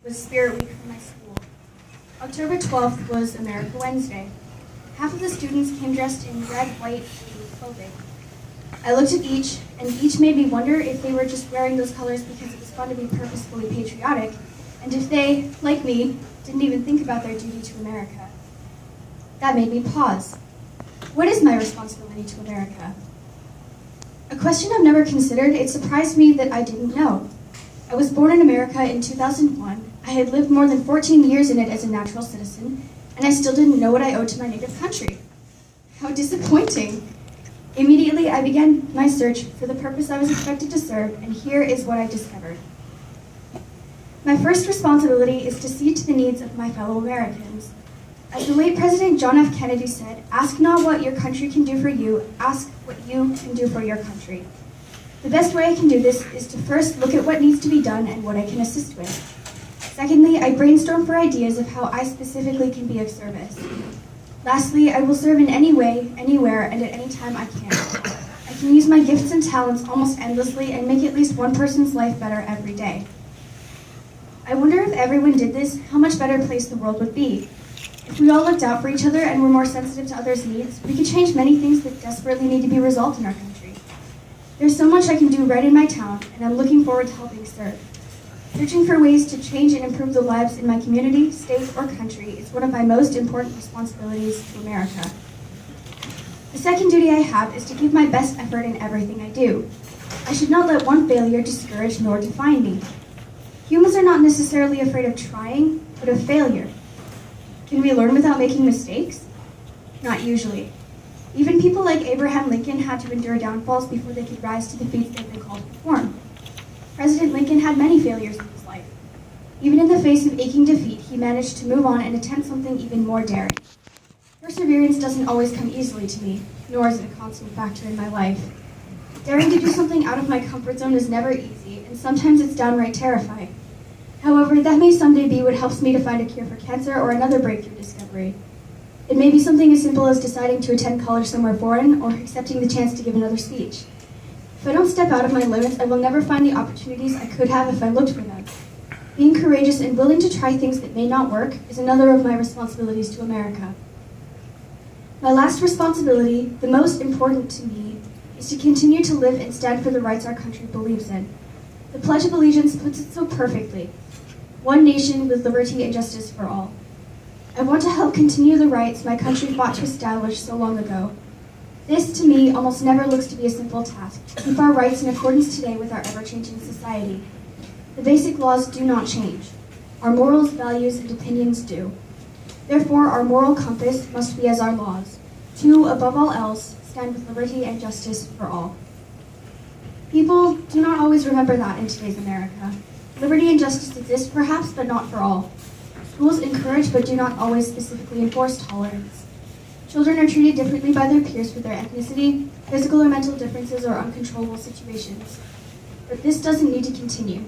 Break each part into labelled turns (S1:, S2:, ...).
S1: was Spirit Week for my school. October 12th was America Wednesday. Half of the students came dressed in red, white, and blue clothing. I looked at each, and each made me wonder if they were just wearing those colors because it was fun to be purposefully patriotic, and if they, like me, didn't even think about their duty to America. That made me pause. What is my responsibility to America? A question I've never considered, it surprised me that I didn't know. I was born in America in 2001. I had lived more than 14 years in it as a natural citizen, and I still didn't know what I owed to my native country. How disappointing. Immediately, I began my search for the purpose I was expected to serve, and here is what I discovered. My first responsibility is to see to the needs of my fellow Americans. As the late President John F. Kennedy said, "Ask not what your country can do for you, ask what you can do for your country." The best way I can do this is to first look at what needs to be done and what I can assist with. Secondly, I brainstorm for ideas of how I specifically can be of service. Lastly, I will serve in any way, anywhere, and at any time I can. I can use my gifts and talents almost endlessly and make at least one person's life better every day. I wonder if everyone did this, how much better place the world would be. If we all looked out for each other and were more sensitive to others' needs, we could change many things that desperately need to be resolved in our country. There's so much I can do right in my town, and I'm looking forward to helping serve. Searching for ways to change and improve the lives in my community, state, or country is one of my most important responsibilities to America. The second duty I have is to give my best effort in everything I do. I should not let one failure discourage nor define me. Humans are not necessarily afraid of trying, but of failure. Can we learn without making mistakes? Not usually. Even people like Abraham Lincoln had to endure downfalls before they could rise to the feats they've been called to perform. President Lincoln had many failures in his life. Even in the face of aching defeat, he managed to move on and attempt something even more daring. Perseverance doesn't always come easily to me, nor is it a constant factor in my life. Daring to do something out of my comfort zone is never easy, and sometimes it's downright terrifying. However, that may someday be what helps me to find a cure for cancer or another breakthrough discovery. It may be something as simple as deciding to attend college somewhere foreign or accepting the chance to give another speech. If I don't step out of my limits, I will never find the opportunities I could have if I looked for them. Being courageous and willing to try things that may not work is another of my responsibilities to America. My last responsibility, the most important to me, is to continue to live and stand for the rights our country believes in. The Pledge of Allegiance puts it so perfectly. One nation with liberty and justice for all. I want to help continue the rights my country fought to establish so long ago. This, to me, almost never looks to be a simple task, to keep our rights in accordance today with our ever-changing society. The basic laws do not change. Our morals, values, and opinions do. Therefore, our moral compass must be as our laws, to, above all else, stand with liberty and justice for all. People do not always remember that in today's America. Liberty and justice exist, perhaps, but not for all. Schools encourage but do not always specifically enforce tolerance. Children are treated differently by their peers for their ethnicity, physical or mental differences, or uncontrollable situations. But this doesn't need to continue.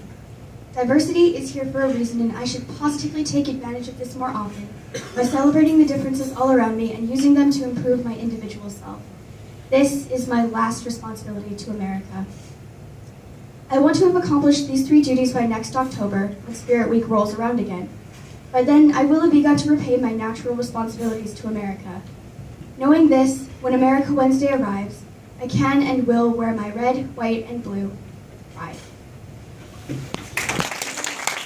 S1: Diversity is here for a reason, and I should positively take advantage of this more often by celebrating the differences all around me and using them to improve my individual self. This is my last responsibility to America. I want to have accomplished these 3 duties by next October, when Spirit Week rolls around again. By then, I will have begun to repay my natural responsibilities to America. Knowing this, when America Wednesday arrives, I can and will wear my red, white, and blue pride.